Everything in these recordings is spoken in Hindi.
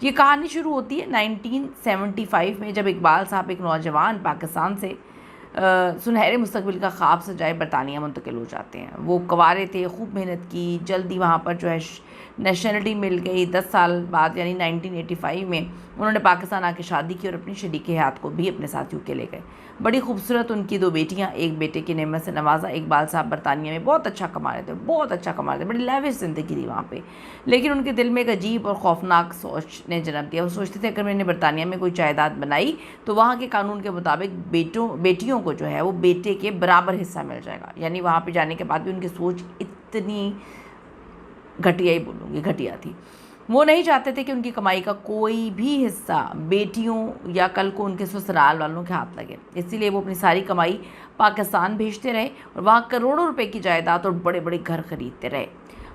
ये कहानी शुरू होती है 1975 में, जब इकबाल साहब एक नौजवान पाकिस्तान से सुनहरे मुस्तकबिल का ख्वाब सजाए बरतानिया मुंतकिल हो जाते हैं। वो कवारे थे, खूब मेहनत की, जल्दी वहाँ पर जो है नेशनलिटी मिल गई। 10 साल बाद यानी 1985 में उन्होंने पाकिस्तान आके शादी की और अपनी शरीक हयात को भी अपने साथ यूके ले गए। बड़ी खूबसूरत उनकी 2 बेटियाँ, एक बेटे की नेमत से नवाजा। इकबाल साहब बरतानिया में बहुत अच्छा कमा रहे थे, बहुत अच्छा कमा रहे थे, बड़ी लाविश ज़िंदगी थी वहाँ पे। लेकिन उनके दिल में एक अजीब और खौफनाक सोच ने जन्म दिया। वो सोचते थे अगर मैंने बरतानिया में कोई जायदाद बनाई तो वहाँ के कानून के मुताबिक बेटियों को जो है वो बेटे के बराबर हिस्सा मिल जाएगा। यानी वहाँ पे जाने के बाद भी उनकी सोच इतनी घटिया ही बोलूँगी, घटिया थी। वो नहीं चाहते थे कि उनकी कमाई का कोई भी हिस्सा बेटियों या कल को उनके ससुराल वालों के हाथ लगे। इसीलिए वो अपनी सारी कमाई पाकिस्तान भेजते रहे और वहाँ करोड़ों रुपए की जायदाद और बड़े बड़े घर खरीदते रहे।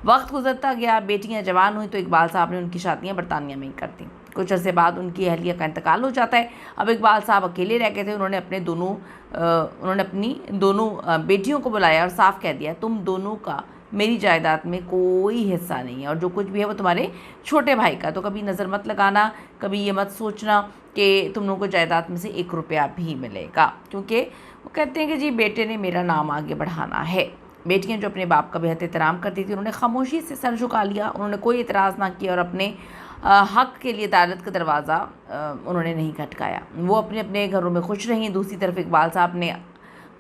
वक्त गुजरता गया, बेटियां जवान हुई तो इकबाल साहब ने उनकी शादियां बरतानिया में ही कर दी। कुछ अर्से बाद उनकी अहलिया का इंतकाल हो जाता है। अब इकबाल साहब अकेले रह गए थे। उन्होंने अपनी दोनों बेटियों को बुलाया और साफ कह दिया, तुम दोनों का मेरी जायदाद में कोई हिस्सा नहीं है और जो कुछ भी है वो तुम्हारे छोटे भाई का। तो कभी नज़र मत लगाना, कभी ये मत सोचना कि तुम लोगों को जायदाद में से 1 रुपया भी मिलेगा, क्योंकि वो कहते हैं कि जी बेटे ने मेरा नाम आगे बढ़ाना है। बेटियां जो अपने बाप का बेहद एहतराम करती थी, उन्होंने खामोशी से सर झुका लिया। उन्होंने कोई इतराज़ ना किया और अपने हक़ के लिए अदालत का दरवाज़ा उन्होंने नहीं खटकाया। वो अपने अपने घरों में खुश रहीं। दूसरी तरफ इकबाल साहब ने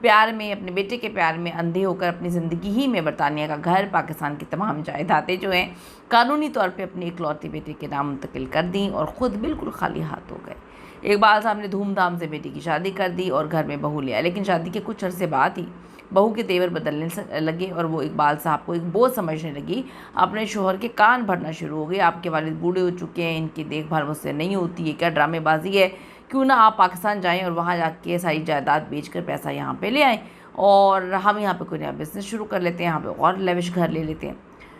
प्यार में, अपने बेटे के प्यार में अंधे होकर अपनी ज़िंदगी ही में बरतानिया का घर, पाकिस्तान की तमाम जायदादें जो हैं कानूनी तौर पे अपने इकलौते बेटे के नाम मुंतकिल कर दी और ख़ुद बिल्कुल खाली हाथ हो गए। इकबाल साहब ने धूमधाम से बेटी की शादी कर दी और घर में बहू लिया। लेकिन शादी के कुछ अरसे बाद ही बहू के तेवर बदलने लगे और वो इकबाल साहब को एक बोझ समझने लगी। अपने शोहर के कान भरना शुरू हो गए, आपके वालिद बूढ़े हो चुके हैं, इनकी देखभाल मुझसे नहीं होती, ये क्या ड्रामेबाजी है, क्यों ना आप पाकिस्तान जाएं और वहाँ जाके सारी जायदाद बेचकर पैसा यहाँ पे ले आएँ और हम यहाँ पे कोई नया बिज़नेस शुरू कर लेते हैं, यहाँ पे और लेविश घर ले लेते हैं।